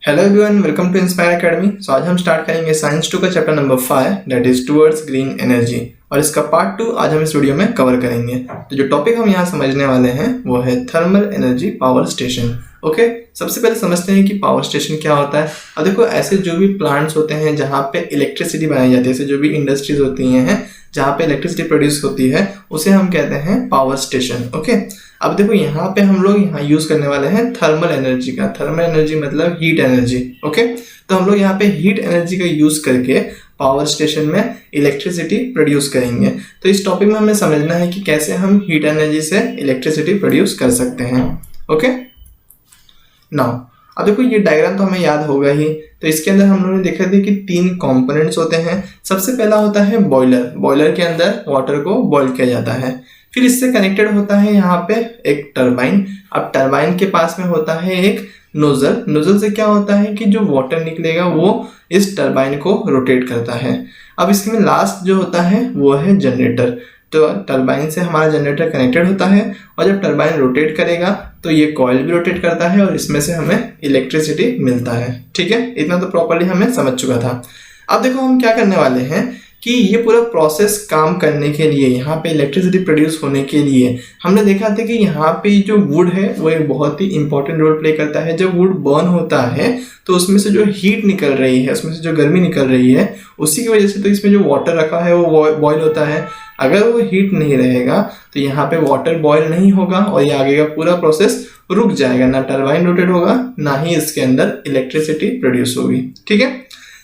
Hello everyone, welcome to Inspire Academy. आज हम start करेंगे साइंस 2 का chapter number 5 that is towards green energy और इसका पार्ट 2 आज हम इस वीडियो में कवर करेंगे। तो जो टॉपिक हम यहाँ समझने वाले हैं वो है thermal energy power station. Okay, सबसे पहले समझते हैं कि पावर स्टेशन क्या होता है। अब देखो, ऐसे जो भी प्लांट्स होते हैं जहाँ पे इलेक्ट्रिसिटी बनाई जाती है, ऐसे जो भी इंडस्ट्रीज होती हैं जहाँ पे इलेक्ट्रिसिटी प्रोड्यूस होती है उसे हम कहते हैं पावर स्टेशन। ओके, अब देखो यहाँ पे हम लोग यहाँ यूज करने वाले हैं थर्मल एनर्जी का। थर्मल एनर्जी मतलब हीट एनर्जी। ओके, तो हम लोग यहाँ पे हीट एनर्जी का यूज करके पावर स्टेशन में इलेक्ट्रिसिटी प्रोड्यूस करेंगे। तो इस टॉपिक में हमें समझना है कि कैसे हम हीट एनर्जी से इलेक्ट्रिसिटी प्रोड्यूस कर सकते हैं। ओके, नाउ अब देखो ये डायग्राम तो हमें याद होगा ही। तो इसके अंदर हम लोगों ने देखा था कि 3 कंपोनेंट्स होते हैं। सबसे पहला होता है बॉयलर। बॉयलर के अंदर वाटर को बॉयल किया जाता है। फिर इससे कनेक्टेड होता है यहाँ पे एक टरबाइन। अब टरबाइन के पास में होता है एक नोजल। नोजल से क्या होता है कि जो वाटर निकलेगा वो इस टरबाइन को रोटेट करता है। अब इसमें लास्ट जो होता है वो है जनरेटर। तो टरबाइन से हमारा जनरेटर कनेक्टेड होता है और जब टरबाइन रोटेट करेगा तो ये कॉइल भी रोटेट करता है और इसमें से हमें इलेक्ट्रिसिटी मिलता है। ठीक है, इतना तो प्रॉपर्ली हमें समझ चुका था। अब देखो हम क्या करने वाले हैं कि ये पूरा प्रोसेस काम करने के लिए, यहाँ पे इलेक्ट्रिसिटी प्रोड्यूस होने के लिए हमने देखा था कि यहाँ पे जो वुड है वो एक बहुत ही इंपॉर्टेंट रोल प्ले करता है। जब वुड बर्न होता है तो उसमें से जो हीट निकल रही है, उसमें से जो गर्मी निकल रही है, उसी की वजह से तो इसमें जो वाटर रखा है वो बॉयल होता है। अगर वो हीट नहीं रहेगा तो यहाँ पे वाटर बॉयल नहीं होगा और ये आगे का पूरा प्रोसेस रुक जाएगा। ना टरबाइन रोटेट होगा, ना ही इसके अंदर इलेक्ट्रिसिटी प्रोड्यूस होगी। ठीक है,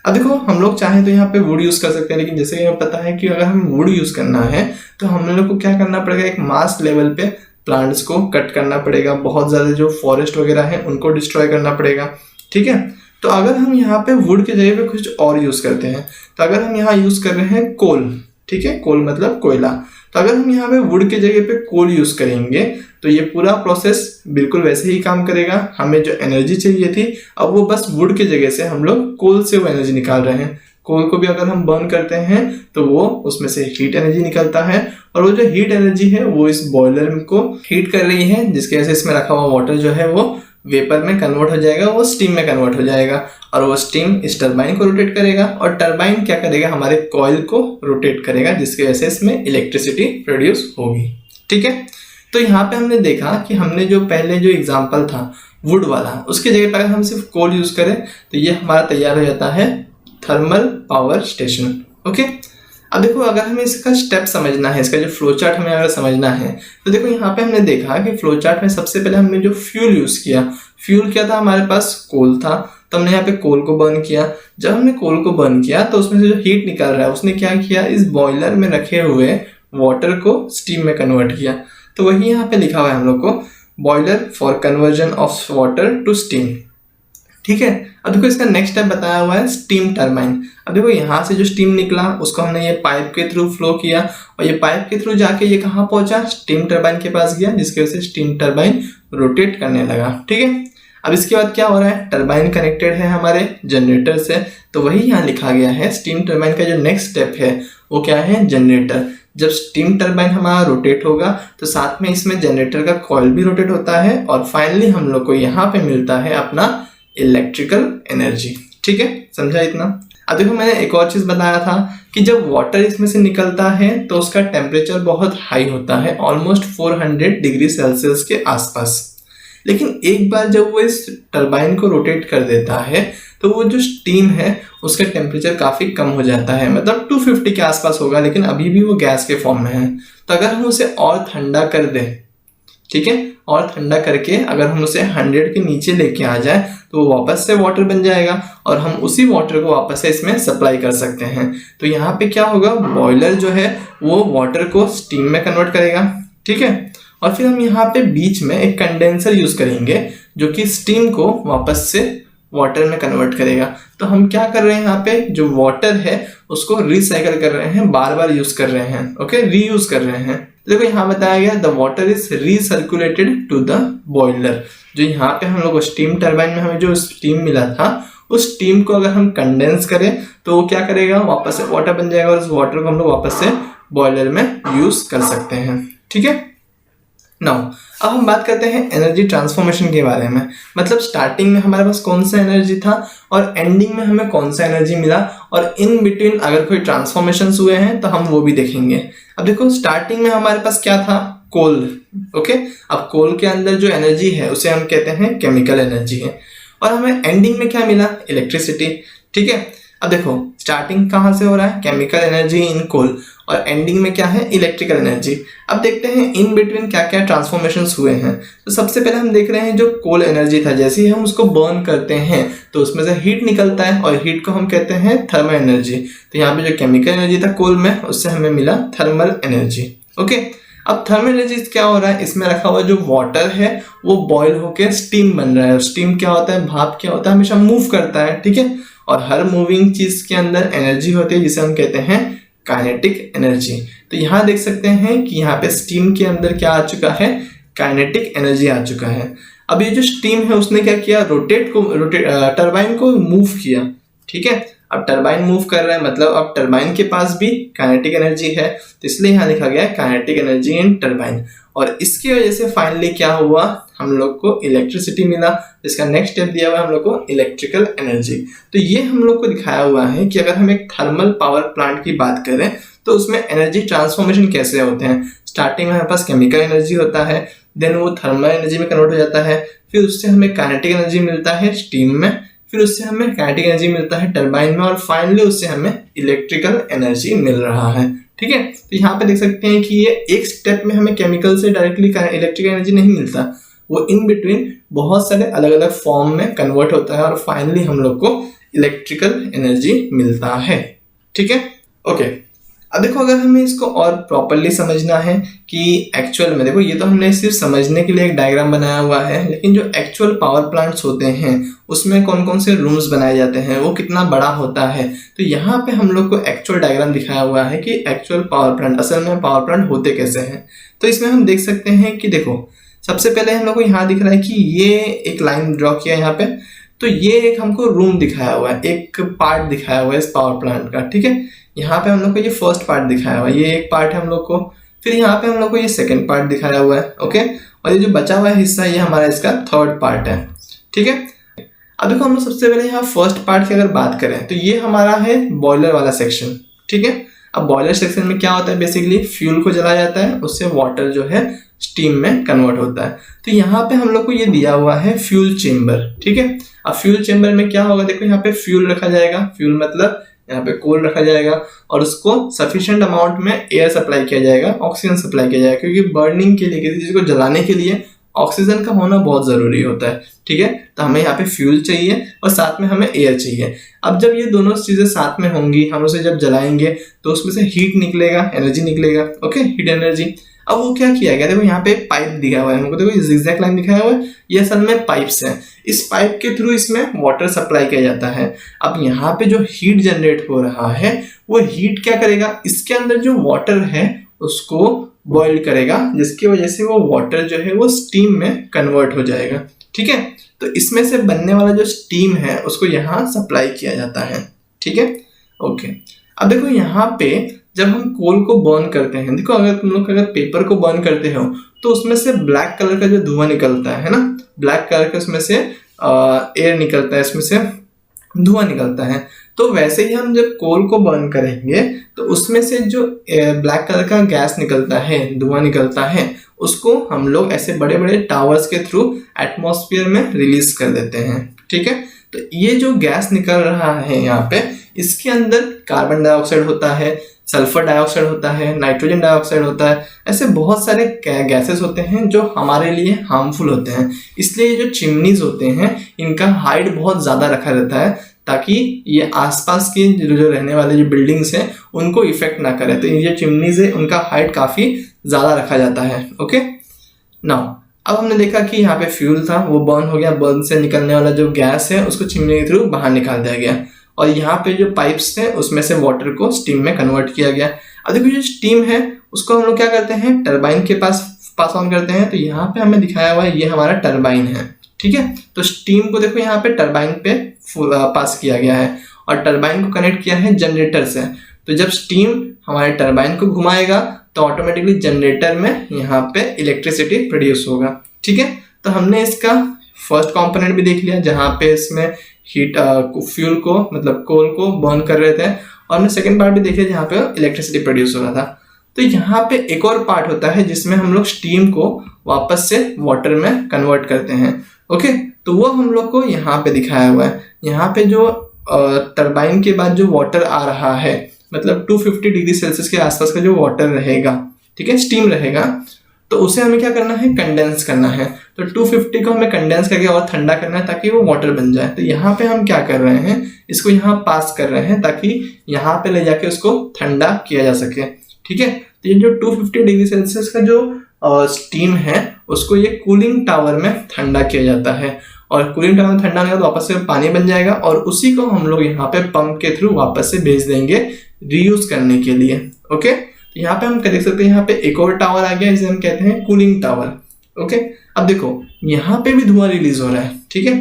अब देखो हम लोग चाहें तो यहाँ पे वुड यूज कर सकते हैं, लेकिन जैसे कि हमें पता है कि अगर हम वुड यूज करना है तो हम लोग को क्या करना पड़ेगा, एक मास लेवल पे प्लांट्स को कट करना पड़ेगा। बहुत ज्यादा जो फॉरेस्ट वगैरह है उनको डिस्ट्रॉय करना पड़ेगा। ठीक है, तो अगर हम यहाँ पे वुड के जगह पे कुछ और यूज करते हैं, तो अगर हम यहाँ यूज कर रहे हैं कोल, ठीक है, कोल मतलब कोयला, तो अगर हम यहाँ पे वुड के जगह पे कोल यूज करेंगे तो ये पूरा प्रोसेस बिल्कुल वैसे ही काम करेगा। हमें जो एनर्जी चाहिए थी अब वो बस वुड के जगह से हम लोग कोल से वो एनर्जी निकाल रहे हैं। कोल को भी अगर हम बर्न करते हैं तो वो उसमें से हीट एनर्जी निकलता है और वो जो हीट एनर्जी है वो इस बॉयलर को हीट कर रही है, जिसकी वजह से इसमें रखा हुआ वाटर जो है वो वेपर में कन्वर्ट हो जाएगा, वो स्टीम में कन्वर्ट हो जाएगा और वो स्टीम इस टरबाइन को रोटेट करेगा और टरबाइन क्या करेगा, हमारे कॉइल को रोटेट करेगा, जिसकी वजह से इसमें इलेक्ट्रिसिटी प्रोड्यूस होगी। ठीक है, तो यहाँ पे हमने देखा कि हमने जो पहले जो एग्जांपल था वुड वाला, उसकी जगह पर अगर हम सिर्फ कोल यूज करें तो ये हमारा तैयार हो जाता है थर्मल पावर स्टेशन। ओके, अब देखो अगर हमें इसका स्टेप समझना है, इसका जो फ्लो चार्ट हमें अगर समझना है तो देखो यहाँ पे हमने देखा कि फ्लो चार्ट में सबसे पहले हमने जो फ्यूल यूज किया, फ्यूल क्या था, हमारे पास कोल था, तो हमने यहाँ पे कोल को बर्न किया। जब हमने कोल को बर्न किया तो उसमें से जो हीट निकल रहा है उसने क्या किया, इस बॉयलर में रखे हुए वाटर को स्टीम में कन्वर्ट किया। तो वही यहाँ पे लिखा हुआ है हम लोग को, boiler for conversion of water to steam. ठीक है, अब देखो इसका नेक्स्ट स्टेप बताया हुआ है स्टीम टरबाइन। अब देखो यहाँ से जो स्टीम निकला उसको हमने ये पाइप के थ्रू फ्लो किया और ये पाइप के थ्रू जाके ये कहाँ पहुंचा, स्टीम टरबाइन के पास गया, जिसकी वजह से स्टीम टरबाइन रोटेट करने लगा। ठीक है, अब इसके बाद क्या हो रहा है, टरबाइन कनेक्टेड है हमारे जनरेटर से, तो वही यहाँ लिखा गया है स्टीम टरबाइन का जो नेक्स्ट स्टेप है वो क्या है, जनरेटर। जब स्टीम टरबाइन हमारा रोटेट होगा तो साथ में इसमें जनरेटर का कॉइल भी रोटेट होता है और फाइनली हम लोग को यहाँ पे मिलता है अपना इलेक्ट्रिकल एनर्जी। ठीक है, समझा इतना। अब देखो मैंने एक और चीज बताया था कि जब वाटर इसमें से निकलता है तो उसका टेम्परेचर बहुत हाई होता है, ऑलमोस्ट 400 डिग्री सेल्सियस के आसपास। लेकिन एक बार जब वो इस टरबाइन को रोटेट कर देता है तो वो जो स्टीम है उसका टेम्परेचर काफी कम हो जाता है, मतलब 250 के आसपास होगा, लेकिन अभी भी वो गैस के फॉर्म में है। तो अगर हम उसे और ठंडा कर दें, ठीक है, और ठंडा करके अगर हम उसे 100 के नीचे लेके आ जाए तो वो वापस से वाटर बन जाएगा और हम उसी वाटर को वापस से इसमें सप्लाई कर सकते हैं। तो यहाँ पे क्या होगा, बॉयलर जो है वो वाटर को स्टीम में कन्वर्ट करेगा। ठीक है, और फिर हम यहाँ पे बीच में एक कंडेंसर यूज करेंगे जो कि स्टीम को वापस से वाटर में कन्वर्ट करेगा। तो हम क्या कर रहे हैं, यहाँ पे जो वाटर है उसको रिसाइकल कर रहे हैं, बार बार यूज कर रहे हैं। ओके, रीयूज कर रहे हैं। देखो यहाँ बताया गया the water is recirculated to the boiler. जो यहाँ पे हम लोग स्टीम टरबाइन में हमें जो स्टीम मिला था उस स्टीम को अगर हम कंडेंस करें तो वो क्या करेगा, वापस से वाटर बन जाएगा और उस वाटर को हम लोग वापस से बॉयलर में यूज कर सकते हैं। ठीक है, नाउ अब हम बात करते हैं एनर्जी ट्रांसफॉर्मेशन के बारे में। मतलब स्टार्टिंग में हमारे पास कौन सा एनर्जी था और एंडिंग में हमें कौन सा एनर्जी मिला, और इन बिटवीन अगर कोई ट्रांसफॉर्मेशन हुए हैं तो हम वो भी देखेंगे। अब देखो स्टार्टिंग में हमारे पास क्या था, कोल। ओके, अब कोल के अंदर जो एनर्जी है उसे हम कहते हैं केमिकल एनर्जी है, और हमें एंडिंग में क्या मिला, इलेक्ट्रिसिटी। ठीक है, अब देखो स्टार्टिंग कहाँ से हो रहा है, केमिकल एनर्जी इन कोल, और एंडिंग में क्या है, इलेक्ट्रिकल एनर्जी। अब देखते हैं इन बिटवीन क्या क्या ट्रांसफॉर्मेशंस हुए हैं। तो सबसे पहले हम देख रहे हैं जो कोल एनर्जी था, जैसे ही हम उसको बर्न करते हैं तो उसमें से हीट निकलता है, और हीट को हम कहते हैं थर्मल एनर्जी। तो यहाँ पे जो केमिकल एनर्जी था कोल में, उससे हमें मिला थर्मल एनर्जी। ओके, अब थर्मल एनर्जी क्या हो रहा है, इसमें रखा हुआ जो वाटर है वो बॉयल होकर स्टीम बन रहा है। स्टीम क्या होता है, भाप क्या होता है, हमेशा मूव करता है। ठीक है, और हर मूविंग चीज के अंदर एनर्जी होती है जिसे हम कहते हैं काइनेटिक एनर्जी। तो यहाँ देख सकते हैं कि यहाँ पे स्टीम के अंदर क्या आ चुका है, काइनेटिक एनर्जी आ चुका है। अब ये जो स्टीम है उसने क्या किया, टरबाइन को मूव किया। ठीक है, अब टरबाइन मूव कर रहा है, मतलब अब टरबाइन के पास भी काइनेटिक एनर्जी है, तो इसलिए यहाँ लिखा गया है काइनेटिक एनर्जी इन टरबाइन। और इसकी वजह से फाइनली क्या हुआ, हम लोग को इलेक्ट्रिसिटी मिला। इसका नेक्स्ट स्टेप दिया हुआ है हम लोग को इलेक्ट्रिकल एनर्जी। तो ये हम लोग को दिखाया हुआ है कि अगर हम एक थर्मल पावर प्लांट की बात करें तो उसमें एनर्जी ट्रांसफॉर्मेशन कैसे होते हैं। स्टार्टिंग में हमारे पास केमिकल एनर्जी होता है, देन वो थर्मल एनर्जी में कन्वर्ट हो जाता है, फिर उससे हमें काइनेटिक एनर्जी मिलता है स्टीम में, फिर उससे हमें काइनेटिक एनर्जी मिलता है टरबाइन में, और फाइनली उससे हमें इलेक्ट्रिकल एनर्जी मिल रहा है। ठीक है, तो यहाँ पे देख सकते हैं कि ये एक स्टेप में हमें केमिकल से डायरेक्टली इलेक्ट्रिकल एनर्जी नहीं मिलता, वो इन बिटवीन बहुत सारे अलग अलग फॉर्म में कन्वर्ट होता है, और फाइनली हम लोग को इलेक्ट्रिकल एनर्जी मिलता है। ठीक है, ओके। अब देखो अगर हमें इसको और प्रॉपरली समझना है कि एक्चुअल में, देखो ये तो हमने सिर्फ समझने के लिए एक डायग्राम बनाया हुआ है, लेकिन जो एक्चुअल पावर प्लांट्स होते हैं उसमें कौन कौन से रूम्स बनाए जाते हैं, वो कितना बड़ा होता है। तो यहाँ पे हम लोग को एक्चुअल डायग्राम दिखाया हुआ है कि एक्चुअल पावर प्लांट, असल में पावर प्लांट होते कैसे हैं। तो इसमें हम देख सकते हैं कि देखो सबसे पहले हम लोग को यहाँ दिख रहा है कि ये एक लाइन ड्रॉ किया यहाँ पे, तो ये एक हमको रूम दिखाया हुआ है, एक पार्ट दिखाया हुआ है इस पावर प्लांट का। ठीक है, यहाँ पे हम लोग को ये फर्स्ट पार्ट दिखाया हुआ है, ये एक पार्ट है हम लोग को, फिर यहाँ पे हम लोग को ये सेकंड पार्ट दिखाया हुआ है। ओके, और ये जो बचा हुआ हिस्सा ये हमारा इसका थर्ड पार्ट है। ठीक है, अब देखो हम लोग सबसे पहले यहाँ फर्स्ट पार्ट की अगर बात करें तो ये हमारा है बॉयलर वाला सेक्शन। ठीक है, अब बॉयलर सेक्शन में क्या होता है, बेसिकली फ्यूल को जलाया जाता है, उससे वाटर जो है स्टीम में कन्वर्ट होता है। तो यहाँ पे हम लोग को ये दिया हुआ है फ्यूल चेम्बर। ठीक है, अब फ्यूल चेम्बर में क्या होगा, देखो यहाँ पे फ्यूल रखा जाएगा, फ्यूल मतलब यहाँ पे कोल रखा जाएगा, और उसको सफिशिएंट अमाउंट में एयर सप्लाई किया जाएगा, ऑक्सीजन सप्लाई किया जाएगा, क्योंकि बर्निंग के लिए, किसी चीज को जलाने के लिए ऑक्सीजन का होना बहुत जरूरी होता है। ठीक है, तो हमें यहाँ पे फ्यूल चाहिए और साथ में हमें एयर चाहिए। अब जब ये दोनों चीजें साथ में होंगी, हम उसे जब जलाएंगे तो उसमें से हीट निकलेगा, एनर्जी निकलेगा। Okay, heat energy. अब वो क्या किया गया, देखो यहाँ पे पाइप दिया हुआ है हमको, देखो जिगजैग लाइन दिखाया हुआ है, ये असल में पाइप्स हैं। इस पाइप के थ्रू इसमें वाटर सप्लाई किया जाता है। अब यहाँ पे जो हीट जनरेट हो रहा है वो हीट क्या करेगा, इसके अंदर जो वाटर है उसको बॉइल करेगा, जिसकी वजह से वो वाटर जो है वो स्टीम में कन्वर्ट हो जाएगा। ठीक है, तो इसमें से बनने वाला जो स्टीम है उसको यहाँ सप्लाई किया जाता है। ठीक है, ओके। अब देखो यहाँ पे जब हम कोल को बर्न करते हैं, देखो अगर तुम लोग अगर पेपर को बर्न करते हो तो उसमें से ब्लैक कलर का जो धुआं निकलता है ना, ब्लैक कलर का उसमें से एयर निकलता है, इसमें से धुआं निकलता है। तो वैसे ही हम जब कोल को बर्न करेंगे तो उसमें से जो ब्लैक कलर का गैस निकलता है, धुआं निकलता है, उसको हम लोग ऐसे बड़े बड़े टावर्स के थ्रू एटमॉस्फेयर में रिलीज कर देते हैं। ठीक है, तो ये जो गैस निकल रहा है यहाँ पे, इसके अंदर कार्बन डाइऑक्साइड होता है, सल्फर डाइऑक्साइड होता है, नाइट्रोजन डाइऑक्साइड होता है, ऐसे बहुत सारे गैसेस होते हैं जो हमारे लिए हार्मफुल होते हैं। इसलिए जो चिमनीज होते हैं इनका हाइट बहुत ज़्यादा रखा रहता है, ताकि ये आसपास के जो रहने वाले जो बिल्डिंग्स हैं उनको इफेक्ट ना करे। तो ये जो चिमनीज है उनका हाइट काफ़ी ज़्यादा रखा जाता है। ओके, नाउ अब हमने देखा कि यहाँ पे फ्यूल था, वो बर्न हो गया, बर्न से निकलने वाला जो गैस है उसको चिमनी के थ्रू बाहर निकाल दिया गया, और यहाँ पे जो पाइप्स थे उसमें से वाटर को स्टीम में कन्वर्ट किया गया। अब देखो जो स्टीम है उसको हम लोग क्या करते हैं, टरबाइन के पास ऑन करते हैं। तो यहाँ पे हमें दिखाया हुआ है ये हमारा टरबाइन है। ठीक है, तो स्टीम को देखो यहाँ पे टरबाइन पे पास किया गया है, और टरबाइन को कनेक्ट किया है जनरेटर से। तो जब स्टीम हमारे टरबाइन को घुमाएगा तो ऑटोमेटिकली जनरेटर में यहाँ पे इलेक्ट्रिसिटी प्रोड्यूस होगा। ठीक है, तो हमने इसका फर्स्ट कंपोनेंट भी देख लिया जहाँ पे इसमें हीट फ्यूल को मतलब कोल को बर्न कर रहे थे, और हमने सेकेंड पार्ट भी देख लिया जहाँ पे इलेक्ट्रिसिटी प्रोड्यूस हो रहा था। तो यहाँ पे एक और पार्ट होता है जिसमें हम लोग स्टीम को वापस से वाटर में कन्वर्ट करते हैं। ओके, तो वो हम लोग को यहाँ पे दिखाया हुआ है। यहाँ पे जो टरबाइन के बाद जो वाटर आ रहा है मतलब 250 डिग्री सेल्सियस के आसपास का जो वाटर रहेगा, ठीक है, स्टीम रहेगा, तो उसे हमें क्या करना है, कंडेंस करना है। तो 250 को हमें कंडेंस करके और ठंडा करना है ताकि वो वाटर बन जाए। तो यहाँ पे हम क्या कर रहे हैं, इसको यहाँ पास कर रहे हैं ताकि यहाँ पे ले जाके उसको ठंडा किया जा सके। ठीक है, तो ये जो 250 डिग्री सेल्सियस का जो स्टीम है उसको ये कूलिंग टावर में ठंडा किया जाता है, और कूलिंग टावर में ठंडा होगा तो वापस से पानी बन जाएगा, और उसी को हम लोग यहाँ पे पंप के थ्रू वापस से भेज देंगे रीयूज करने के लिए। ओके, तो यहाँ पे हम देख सकते हैं यहाँ पे एक और टावर आ गया, इसे हम कहते हैं कूलिंग टावर। ओके, अब देखो यहाँ पे भी धुआं रिलीज हो रहा है। ठीक है,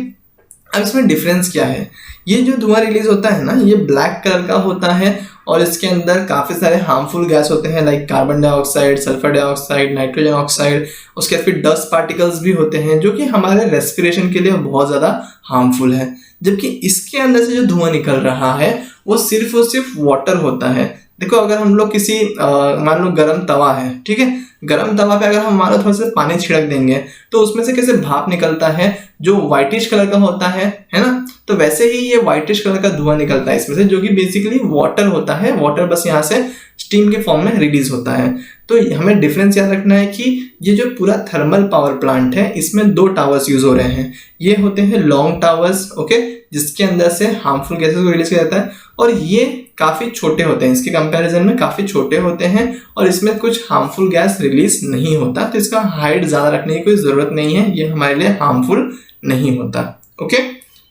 अब इसमें डिफरेंस क्या है, ये जो धुआं रिलीज होता है ना ये ब्लैक कलर का होता है, और इसके अंदर काफी सारे हार्मफुल गैस होते हैं like carbon dioxide, sulphur dioxide, nitrogen oxide, उसके बाद फिर डस्ट पार्टिकल्स भी होते हैं जो कि हमारे रेस्पिरेशन के लिए बहुत ज्यादा हार्मफुल है। जबकि इसके अंदर से जो धुआं निकल रहा है वो सिर्फ और सिर्फ वाटर होता है। देखो, अगर हम लोग किसी मान लो गर्म तवा है, ठीक है, गर्म तवा पे अगर हम मान लो थोड़ा सा पानी छिड़क देंगे तो उसमें से कैसे भाप निकलता है जो व्हाइटिश कलर का होता है ना, तो वैसे ही ये व्हाइटिश कलर का धुआं निकलता है इसमें से, जो कि बेसिकली वाटर होता है। वाटर बस यहाँ से स्टीम के फॉर्म में रिलीज होता है। तो हमें डिफरेंस याद रखना है कि ये जो पूरा थर्मल पावर प्लांट है इसमें दो टावर्स यूज हो रहे हैं। ये होते हैं लॉन्ग टावर्स, ओके, जिसके अंदर से हार्मफुल गैसेस को रिलीज किया जाता है, और ये काफी छोटे होते हैं, इसके कंपैरिजन में काफी छोटे होते हैं, और इसमें कुछ हार्मफुल गैस रिलीज नहीं होता। तो इसका हाइट ज्यादा रखने की कोई जरूरत नहीं है, ये हमारे लिए हार्मफुल नहीं होता। ओके,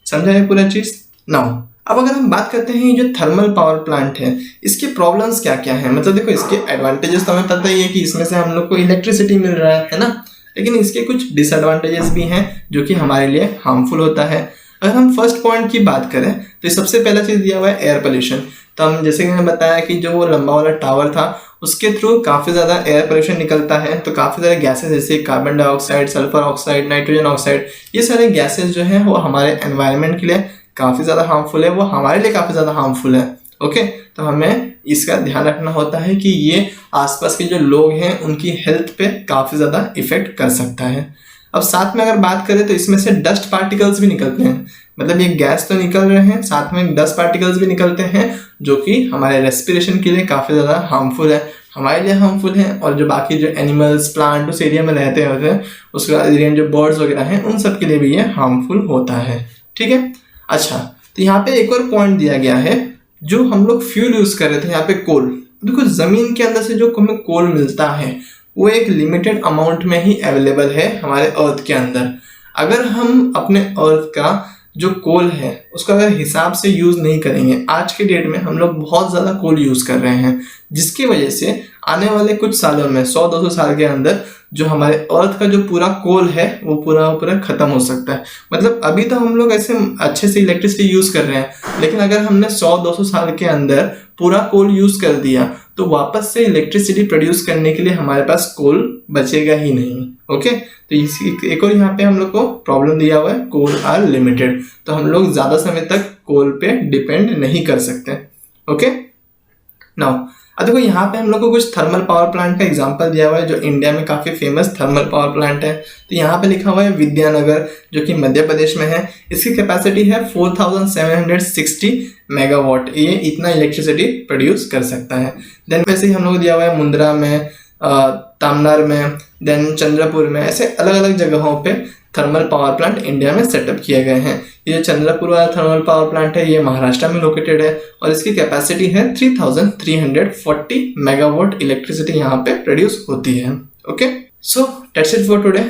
समझा है पूरा चीज। नाउ अब अगर हम बात करते हैं ये जो थर्मल पावर प्लांट है इसके प्रॉब्लम्स क्या क्या है। मतलब देखो, इसके एडवांटेजेस तो हमें पता ही है कि इसमें से हम लोग को इलेक्ट्रिसिटी मिल रहा है ना, लेकिन इसके कुछ डिसएडवांटेजेस भी हैं जो कि हमारे लिए हार्मफुल होता है। अगर हम फर्स्ट पॉइंट की बात करें तो सबसे पहला चीज दिया हुआ है एयर पोल्यूशन। तो हम जैसे कि मैंने बताया कि जो वो लंबा वाला टावर था उसके थ्रू काफी ज्यादा एयर पोल्यूशन निकलता है, तो काफी सारे गैसेस जैसे carbon dioxide, sulphur oxide, nitrogen oxide, ये सारे गैसेस जो है वो हमारे एनवायरनमेंट के लिए काफी ज्यादा हार्मफुल है, वो हमारे लिए काफी ज्यादा हार्मफुल है। ओके, तो हमें इसका ध्यान रखना होता है कि ये आसपास के जो लोग हैं उनकी हेल्थ पे काफी ज्यादा इफेक्ट कर सकता है। अब साथ में अगर बात करें तो इसमें से डस्ट पार्टिकल्स भी निकलते हैं, मतलब ये गैस तो निकल रहे हैं, साथ में डस्ट पार्टिकल्स भी निकलते हैं जो कि हमारे रेस्पिरेशन के लिए काफी ज्यादा हार्मफुल है, हमारे लिए हार्मफुल है, और जो बाकी जो एनिमल्स प्लांट उस एरिया में रहते होते हैं उसके एरिया में जो बर्ड्स वगैरह हैं उन सब के लिए भी ये हार्मफुल होता है। ठीक है, अच्छा, तो यहाँ पे एक और पॉइंट दिया गया है, जो हम लोग फ्यूल यूज कर रहे थे यहाँ पे कोल। देखो, जमीन के अंदर से जो हमें कोल मिलता है वो एक लिमिटेड अमाउंट में ही अवेलेबल है हमारे अर्थ के अंदर। अगर हम अपने अर्थ का जो कोल है उसका अगर हिसाब से यूज नहीं करेंगे, आज के डेट में हम लोग बहुत ज्यादा कोल यूज कर रहे हैं, जिसकी वजह से आने वाले कुछ सालों में 100-200 साल के अंदर जो हमारे अर्थ का जो पूरा कोल है वो पूरा खत्म हो सकता है। मतलब अभी तो हम लोग ऐसे अच्छे से इलेक्ट्रिसिटी यूज कर रहे हैं, लेकिन अगर हमने 100-200 साल के अंदर पूरा कोल यूज कर दिया तो वापस से इलेक्ट्रिसिटी प्रोड्यूस करने के लिए हमारे पास कोल बचेगा ही नहीं। ओके, तो इसी एक और यहाँ पे हम लोग को प्रॉब्लम दिया हुआ है, कोल आर लिमिटेड, तो हम लोग ज्यादा समय तक कोल पे डिपेंड नहीं कर सकते। ओके, नाउ अब देखो यहाँ पे हम लोग को कुछ थर्मल पावर प्लांट का एग्जांपल दिया हुआ है जो इंडिया में काफी फेमस थर्मल पावर प्लांट है। तो यहाँ पे लिखा हुआ है विद्यानगर, जो कि मध्य प्रदेश में है। इसकी कैपेसिटी है 4760 मेगावाट, ये इतना इलेक्ट्रिसिटी प्रोड्यूस कर सकता है। देन वैसे ही हम लोग को दिया हुआ है मुंद्रा में, तामनार में, देन चंद्रपुर में, ऐसे अलग अलग जगहों पे थर्मल पावर प्लांट इंडिया में सेटअप किए गए हैं। ये चंद्रपुर वाला थर्मल पावर प्लांट है, ये महाराष्ट्र में लोकेटेड है, और इसकी कैपेसिटी है 3340 मेगावाट इलेक्ट्रिसिटी यहाँ पे प्रोड्यूस होती है। Okay, so that's it for today.